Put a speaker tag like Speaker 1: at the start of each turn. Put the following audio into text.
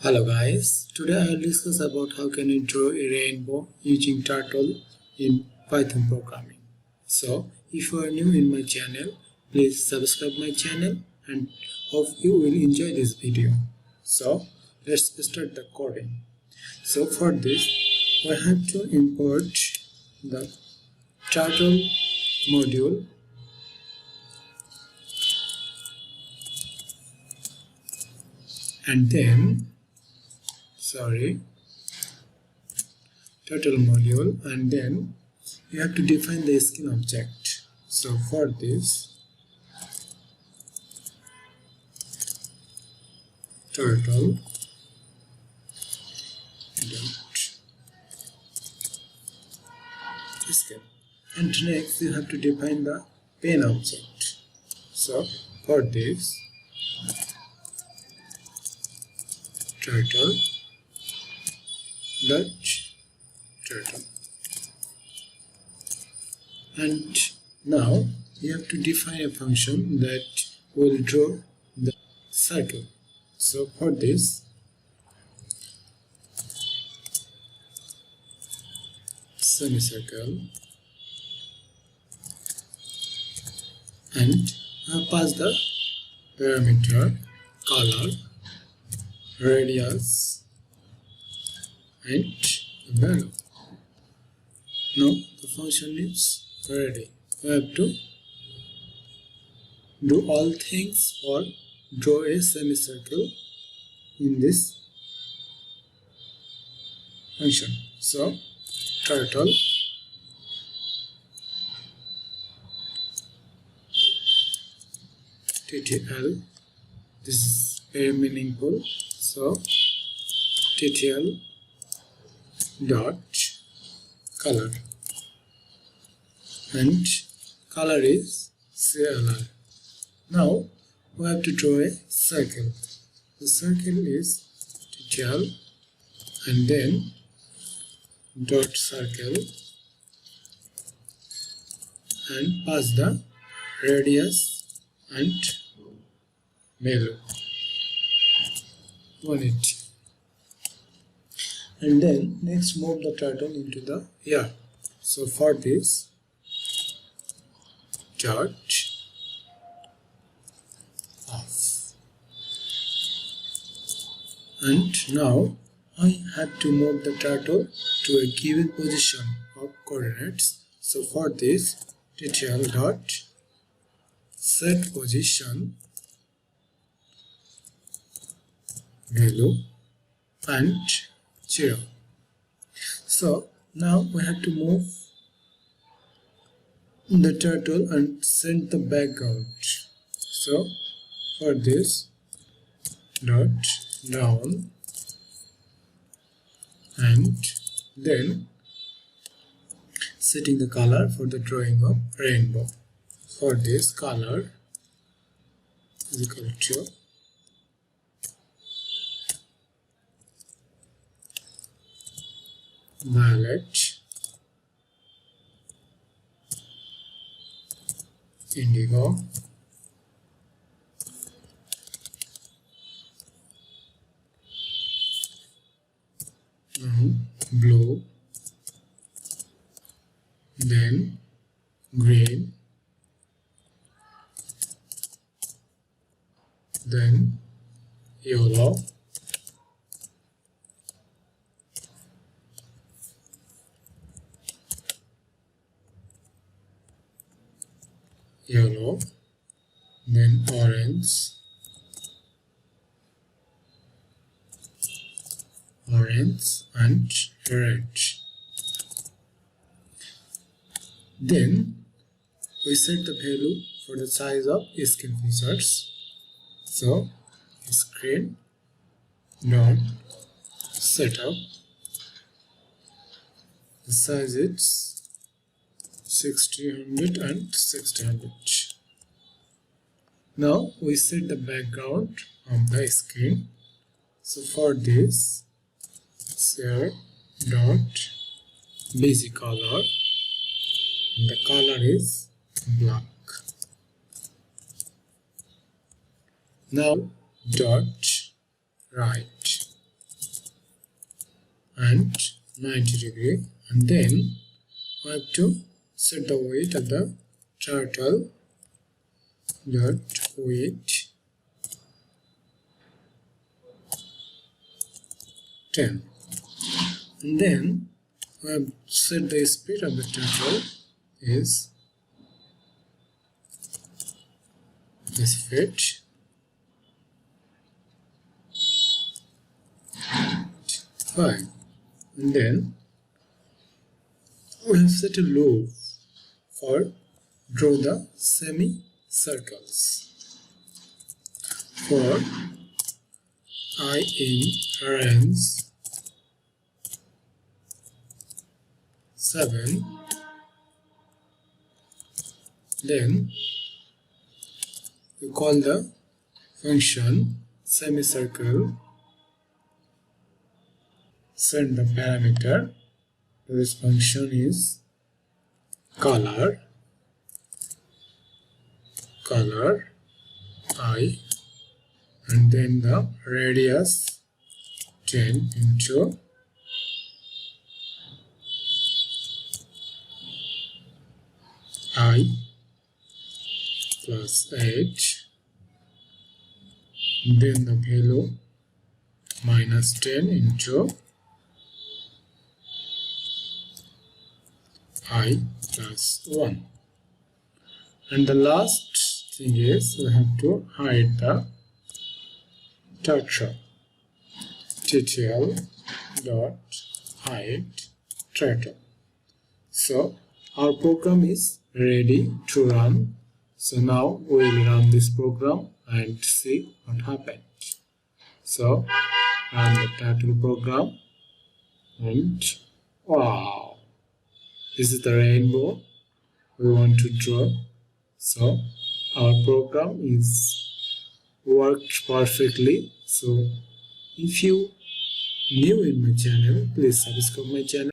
Speaker 1: Hello guys, today I will discuss about how can you draw a rainbow using turtle in Python programming. So if you are new in my channel, please subscribe my channel and hope you will enjoy this video. So let's start the coding. So for this we have to import the turtle module and then turtle module, and then you have to define the skin object. So for this, turtle dot skin, and next you have to define the pen object. So for this, turtle dot turtle, and now you have to define a function that will draw the circle. So for this, semicircle, and pass the parameter color, radius, and value. Now the function is ready. We have to do all things or draw a semicircle in this function. So turtle TTL, this is very meaningful. So TTL dot color, and color is CLR. Now we have to draw a circle. The circle is TTL and then dot circle, and pass the radius and value 180, and then next move the turtle into the air. So for this, dot off, and now I have to move the turtle to a given position of coordinates. So for this, TTL dot set position value and 0. So now we have to move the turtle and send the background. So for this, dot down, and then setting the color for the drawing of rainbow. For this, color is equal to violet, indigo, blue, then green, then yellow, then orange, and red. Then we set the value for the size of skin features. So screen dot setup, the size is 1600 and 1600. Now we set the background of the screen. So for this, share dot basic color, and the color is black. Now dot right, and 90 degree, and then we have to set the weight of the turtle. Dot weight 10, and then we have set the speed of the turtle is this feet 5, and then we have set a loop for draw the semicircles. For I in range 7, then we call the function semicircle, send the parameter. This function is color I, and then the radius 10 into I plus 8, then the value minus 10 into I plus 1. And the last thing is we have to hide the turtle. TTL dot hide turtle. So our program is ready to run. So now we will run this program and see what happened. So run the turtle program, and wow, this is the rainbow we want to draw. So our program is worked perfectly. So if you new in my channel, please subscribe my channel.